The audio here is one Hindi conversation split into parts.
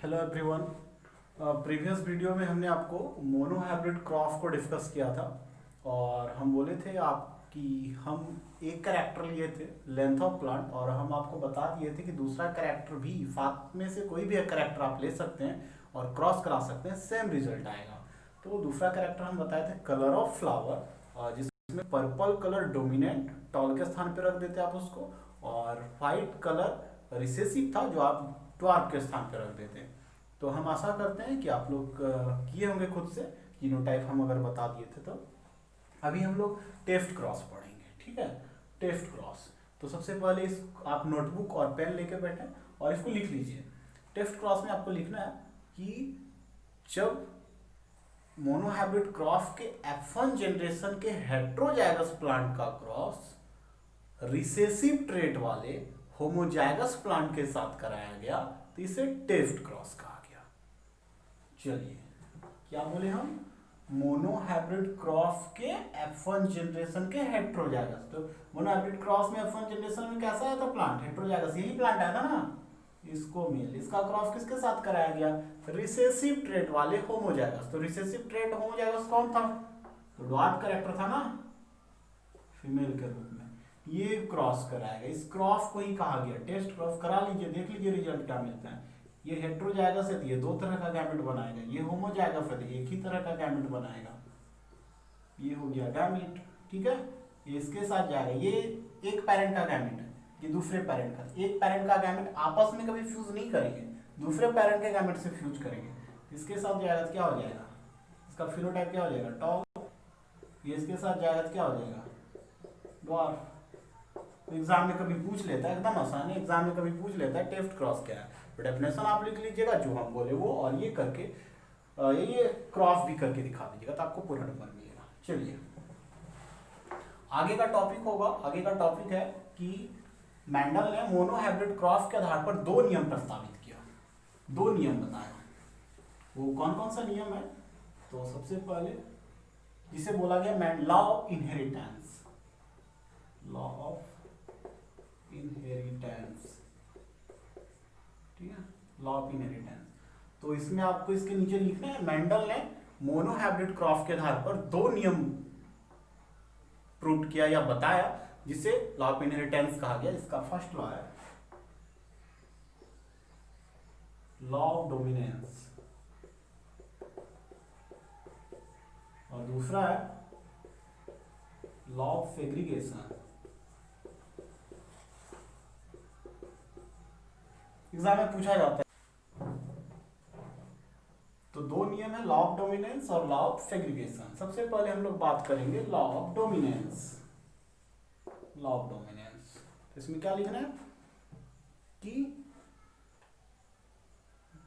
Hello everyone. प्रीवियस वीडियो में हमने आपको मोनो हाइब्रिड क्रॉप को डिस्कस किया था और हम बोले थे आप कि हम एक कैरेक्टर लिए थे लेंथ ऑफ प्लांट और हम आपको बता दिए थे कि दूसरा कैरेक्टर भी साथ में से कोई भी एक कैरेक्टर आप ले सकते हैं और क्रॉस करा सकते हैं, सेम रिजल्ट आएगा। तो दूसरा कैरेक्टर हम बताए थे कलर ऑफ फ्लावर, जिसमें पर्पल कलर डोमिनेंट टॉल के स्थान पे रख देते आप उसको, और वाइट कलर रिसेसिव था जो आप ट्वार्क के स्थान पे रख देते हैं। तो हम आशा करते हैं कि आप लोग किए होंगे खुद से, जीनोटाइप हम अगर बता दिए थे तो। अभी हम लोग टेस्ट क्रॉस पढ़ेंगे, ठीक है। टेस्ट क्रॉस, तो सबसे पहले इस आप नोटबुक और पेन लेके बैठे और इसको लिख लीजिए। टेस्ट क्रॉस में आपको लिखना है कि जब मोनोहाइब्रिड क्रॉस के F1 जनरेशन के हेट्रोजाइगस प्लांट का क्रॉस रिसेसिव ट्रेट वाले होमोजाइगस प्लांट के साथ कराया गया तो इसे टेस्ट क्रॉस कहा गया। चलिए क्या बोले हम, मोनोहाइब्रिड क्रॉस के F1 जनरेशन के हेट्रोजाइगस। तो मोनोहाइब्रिड क्रॉस में F1 जनरेशन में कैसा आया था प्लांट, हेट्रोजाइगस, यही प्लांट आया था ना। इसको मेल, इसका क्रॉस किसके साथ कराया गया, रिसेसिव ट्रेट वाले होमोजाइगस। तो रिसेसिव ट्रेट होमोजाइगस कौन था, तो डॉट कैरेक्टर था ना, फीमेल के रूप में ये क्रॉस कराया गया। इस क्रॉस को ही कहा गया टेस्ट क्रॉस। करा लीजिए, देख लीजिए रिजल्ट क्या मिलता है। ये हेट्रोजाइगस है तो ये दो तरह का गैमेट बनाएगा, ये होमोजाइगस है तो एक ही तरह का गैमेट बनाएगा। ये हो गया गैमेट, ठीक है। ये इसके साथ जाएगा, ये एक पेरेंट का गैमेट है, ये दूसरे पेरेंट का। एक पेरेंट का गैमेट आपस में कभी फ्यूज नहीं करेंगे, दूसरे पेरेंट के गैमेट से फ्यूज करेंगे। इसके साथ जाएगा तो क्या हो जाएगा, इसका फिनोटाइप क्या हो जाएगा, टॉल। ये इसके साथ जाएगा तो क्या हो जाएगा, ड्वार्फ। तो एग्जाम में कभी पूछ लेता है, एकदम आसान है, एग्जाम में कभी पूछ लेता है टेस्ट क्रॉस क्या है। तो डेफिनेशन आप लिख लीजिएगा जो हम बोले वो, और ये करके ये क्रॉस भी करके दिखा दीजिएगा तो आपको पूरा नंबर मिलेगा। चलिए आगे का टॉपिक होगा, आगे का टॉपिक है कि मैंडल ने मोनोहाइब्रिड क्रॉस के आधार पर दो नियम प्रस्तावित किया, दो नियम बताया। वो कौन कौन सा नियम है, तो सबसे पहले जिसे बोला गया law of inheritance, law of inheritance, ठीक है, लॉ ऑफ इनहेरिटेंस। तो इसमें आपको इसके नीचे लिखना है मेंडल ने मोनोहाइब्रिड क्रॉस के आधार पर दो नियम प्रूव किया या बताया जिसे लॉ ऑफ इनहेरिटेंस कहा गया। इसका फर्स्ट लॉ है लॉ ऑफ डोमिनेंस और दूसरा है लॉ ऑफ सेग्रीगेशन। एग्जाम में पूछा जाता है। तो दो नियम है, लॉ ऑफ डोमिनेंस और लॉ ऑफ सेग्रीगेशन। सबसे पहले हम लोग बात करेंगे law of dominance. Law of dominance, इसमें क्या लिखना है कि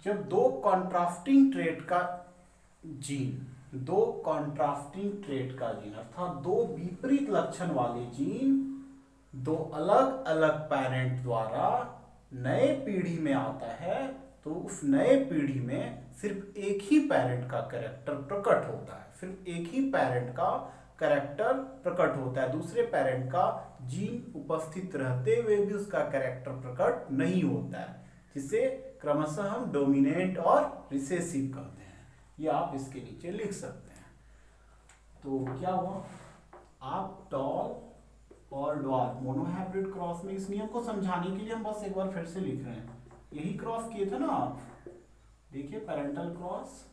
जब दो कॉन्ट्रास्टिंग ट्रेट का जीन, दो कॉन्ट्रास्टिंग ट्रेट का जीन अर्थात दो विपरीत लक्षण वाले जीन दो अलग अलग पेरेंट द्वारा नए पीढ़ी में आता है तो उस नए पीढ़ी में सिर्फ एक ही पेरेंट का कैरेक्टर प्रकट होता है, सिर्फ एक ही पेरेंट का कैरेक्टर प्रकट होता है, दूसरे पेरेंट का जीन उपस्थित रहते हुए भी उसका कैरेक्टर प्रकट नहीं होता है, जिसे क्रमशः हम डोमिनेंट और रिसेसिव कहते हैं। ये आप इसके नीचे लिख सकते हैं। तो क्या हुआ, आप टॉल और ड्वार्फ मोनोहाइब्रिड क्रॉस में इस नियम को समझाने के लिए हम बस एक बार फिर से लिख रहे हैं। यही क्रॉस किए थे ना आप, देखिए पेरेंटल क्रॉस,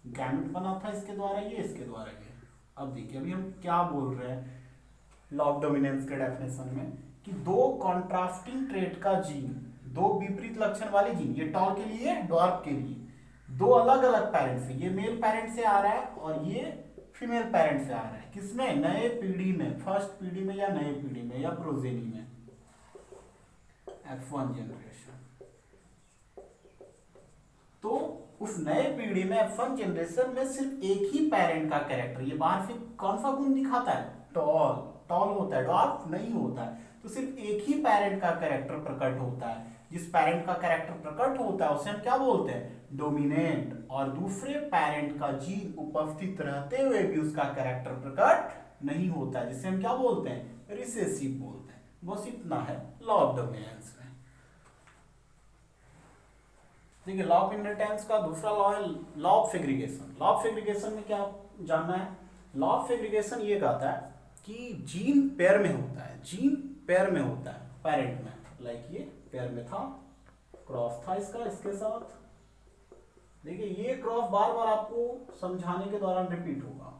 गैमेट बना था इसके द्वारा ये, इसके द्वारा ये। अब देखिए अभी हम क्या बोल रहे हैं लॉ ऑफ डोमिनेंस के डेफिनेशन में कि दो कॉन्ट्रास्टिंग ट्रेट का जीन, दो विपरीत लक्षण वाले जीन, ये टॉल के लिए ड्वार्फ के लिए, दो अलग अलग पेरेंट से, ये मेल पेरेंट से आ रहा है और ये फीमेल पेरेंट से आ रहा है, किसमें, नए पीढ़ी में, फर्स्ट पीढ़ी में या नए पीढ़ी में या प्रोजेनी में, F1 जनरेशन। तो उस नए पीढ़ी में F1 जनरेशन में सिर्फ एक ही पेरेंट का कैरेक्टर, ये बाहर से कौन सा गुण दिखाता है, टॉल, टॉल होता है, डॉर्फ नहीं होता है। तो सिर्फ एक ही पेरेंट का कैरेक्टर प्रकट होता है, जिस पेरेंट का कैरेक्टर प्रकट होता है उसे हम क्या बोलते हैं, डोमिनेंट, और दूसरे पेरेंट का जीन उपस्थित रहते हुए भी उसका कैरेक्टर प्रकट नहीं होता है, जिसे हम क्या बोलते हैं, रिसेसिव बोलते हैं। बस इतना है लॉ ऑफ डोमिनेंस में। देखिए लॉ ऑफ इनहेरिटेंस का दूसरा लॉ है law of segregation. Law of segregation में क्या जानना है? लॉ ऑफ सेग्रीगेशन ये कहता है कि जीन पेयर में होता है, जीन पेयर में होता है पेरेंट में, लाइक ये पेयर में था, क्रॉस था इसका इसके साथ। देखिए ये क्रॉस बार बार आपको समझाने के दौरान रिपीट होगा,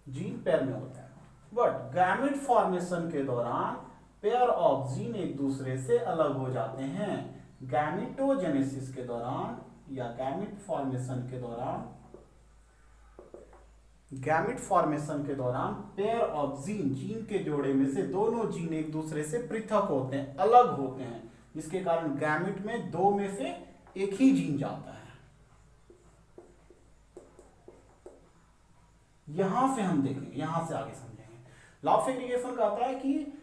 जीन पेयर में होता है। बट गैमेट फॉर्मेशन के दौरान पेयर ऑफ जीन एक दूसरे से अलग हो जाते हैं। गैमेटोजेनेसिस के दौरान या गैमेट फॉर्मेशन के दौरान, गैमेट फॉर्मेशन के दौरान पेयर ऑफ जीन, जीन के जोड़े में से दोनों जीन एक दूसरे से पृथक होते हैं, अलग होते हैं, जिसके कारण गैमेट में दो में से एक ही जीन जाता है। यहां से हम देखेंगे, यहां से आगे समझेंगे। लॉ ऑफ सेग्रीगेशन कहता है कि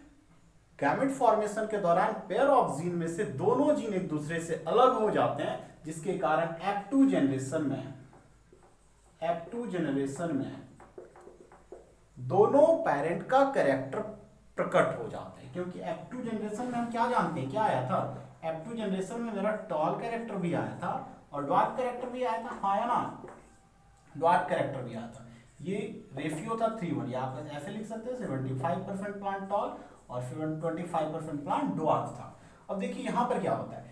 गैमेट फॉर्मेशन के दौरान पेयर ऑफ जीन में से दोनों जीन एक दूसरे से अलग हो जाते हैं, जिसके कारण F2 जनरेशन में दोनों पेरेंट का कैरेक्टर प्रकट हो जाते हैं। क्योंकि F2 जनरेशन में हम क्या जानते हैं, क्या आया था? F2 जनरेशन में मेरा टॉल कैरेक्टर भी आया था और डॉट कैरेक्टर भी आया था, हाँ या ना? डॉट कैरेक्टर भी आया था। ये रेशियो था 3:1, या आप ऐसे लिख सकते हैं 75% प्लांट टॉल और 25% प्लांट डॉट था। अब देखिए यहां पर क्या होता है,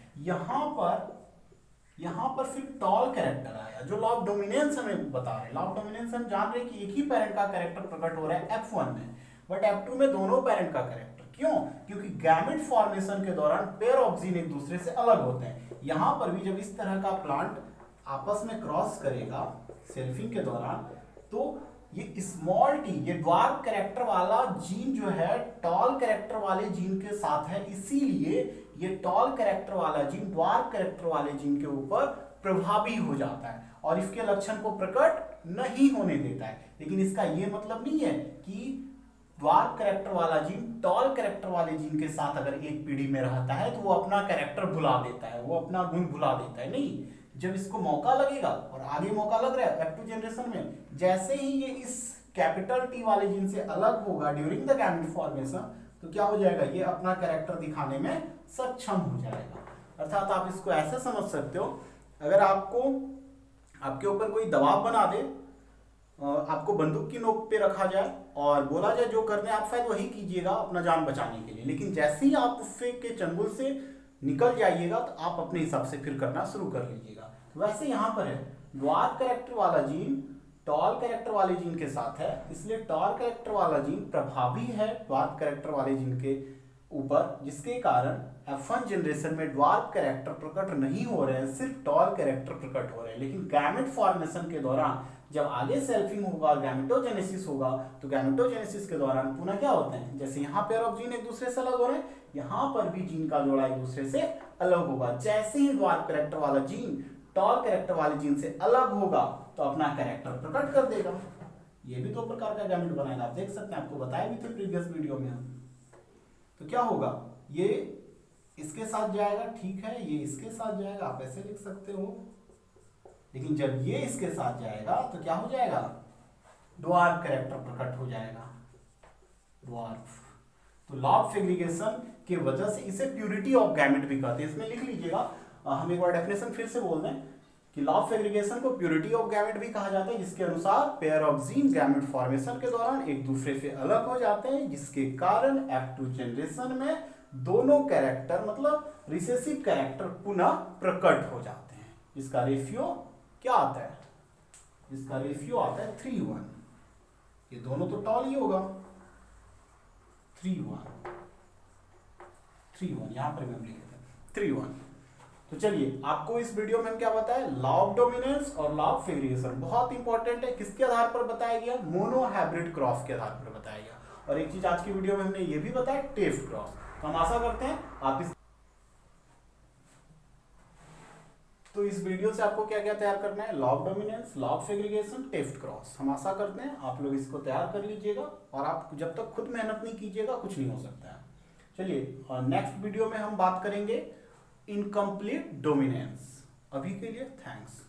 यहां पर फिर टॉल कैरेक्टर आया, जो लॉ ऑफ डोमिनेंस हमें बता रहे हैं। लॉ ऑफ डोमिनेंस हम जान रहे हैं कि एक ही पेरेंट का कैरेक्टर प्रकट हो रहा है F1 में, बट F2 में दोनों पेरेंट का कैरेक्टर। क्यों? क्योंकि गैमेट फॉर्मेशन के दौरान पेयर ऑफ जीन एक दूसरे से अलग होते हैं। यहां पर भी जब इस तरह का प्लांट आपस में क्रॉस करेगा सेल्फिंग के दौरान, तो ये स्मॉल टी, ये ड्वार्फ कैरेक्टर वाला जीन जो है टॉल कैरेक्टर वाले जीन के साथ है, इसीलिए ये टॉल कैरेक्टर वाला जीन ड्वार्फ कैरेक्टर वाले जीन के ऊपर प्रभावी हो जाता है और इसके लक्षण को प्रकट नहीं होने देता है। लेकिन इसका ये मतलब नहीं है कि ड्वार्फ कैरेक्टर वाला जीन टॉल कैरेक्टर वाले जीन के साथ अगर एक पीढ़ी में रहता है तो वो अपना कैरेक्टर भुला देता है, वो अपना गुण भुला देता है। नहीं, जब इसको मौका लगेगा, और आगे मौका लग रहा है F2 जनरेशन में, जैसे ही ये इस कैपिटल टी वाले जीन से अलग होगा ड्यूरिंग द गैमेट फॉर्मेशन, तो क्या हो जाएगा, ये अपना कैरेक्टर दिखाने में सक्षम हो जाएगा। अर्थात आप इसको ऐसे समझ सकते हो, अगर आपको आपके ऊपर कोई दबाव बना दे, आपको बंदूक की नोक पे रखा जाए और बोला जाए जो करने आप शायद वही कीजिएगा अपना जान बचाने के लिए, लेकिन जैसे ही आप उससे के चंगुल से निकल जाइएगा तो आप अपने हिसाब से फिर करना शुरू कर लीजिएगा। वैसे यहाँ पर है, ड्वार्फ कैरेक्टर वाला जीन टॉल कैरेक्टर वाले जीन के साथ है, इसलिए टॉल कैरेक्टर वाला जीन प्रभावी है ड्वार्फ कैरेक्टर वाले जीन के ऊपर, जिसके कारण F1 जनरेशन में ड्वार्फ कैरेक्टर प्रकट नहीं हो रहे हैं, सिर्फ टॉल कैरेक्टर प्रकट हो रहे हैं। लेकिन गैमेट फॉर्मेशन के दौरान जब आगे सेल्फिंग होगा, गैमेटोजेनेसिस होगा, तो गैमेटोजेनेसिस के दौरान पुनः क्या होते हैं, जैसे यहाँ पेयर ऑफ जीन एक दूसरे से अलग हो रहे हैं, यहाँ पर भी जीन का जोड़ा एक दूसरे से अलग होगा। जैसे ही ड्वार्फ कैरेक्टर वाला जीन टॉल कैरेक्टर वाले जीन से अलग होगा तो अपना कैरेक्टर प्रकट कर देगा। ये भी दो प्रकार का गैमेट बनाएगा, आप देख सकते हैं, आपको बताया भी थे प्रीवियस वीडियो में हम। तो क्या होगा, ये इसके साथ जाएगा, ठीक है, ये इसके साथ जाएगा, आप ऐसे लिख सकते हो, लेकिन जब ये इसके साथ जाएगा तो क्या हो जाएगा, ड्वार्फ कैरेक्टर प्रकट हो जाएगा, ड्वार्फ। तो लॉ ऑफ सेग्रीगेशन की वजह से इसे प्यूरिटी ऑफ गैमेट भी कहते हैं। इसमें लिख लीजिएगा, हम एक बार डेफिनेशन फिर से बोल दें कि लॉ ऑफ सेग्रीगेशन को प्यूरिटी ऑफ गैमेट भी कहा जाता है, जिसके अनुसार pair of gene gamete formation के दौरान एक दूसरे से अलग हो जाते हैं, जिसके कारण F2 जनरेशन में दोनों कैरेक्टर मतलब रिसेसिव कैरेक्टर पुनः प्रकट हो जाते हैं। इसका रेशियो क्या आता है, इसका रेशियो आता है 3:1। ये दोनों तो टॉल ही होगा, 3:1, यहां पर हम लिखे थे 3:1। तो चलिए, आपको इस वीडियो में हम क्या बताया, लॉ ऑफ डोमिनेंस और लॉ ऑफ सेग्रीगेशन बहुत इंपॉर्टेंट है। किसके आधार पर बताया गया, मोनो हाइब्रिड क्रॉस के आधार पर बताया गया। और एक चीज आज की वीडियो में हमने ये भी बताया, टेफ्ट क्रॉस। तो हम आशा करते हैं आप इस वीडियो से आपको क्या क्या तैयार करना है, law of dominance, law of segregation, Taft cross. हम आशा करते हैं आप लोग इसको तैयार कर लीजिएगा, और आप जब तक खुद मेहनत नहीं कीजिएगा कुछ नहीं हो सकता है। चलिए, नेक्स्ट वीडियो में हम बात करेंगे इनकम्प्लीट डोमिनेंस। अभी के लिए थैंक्स।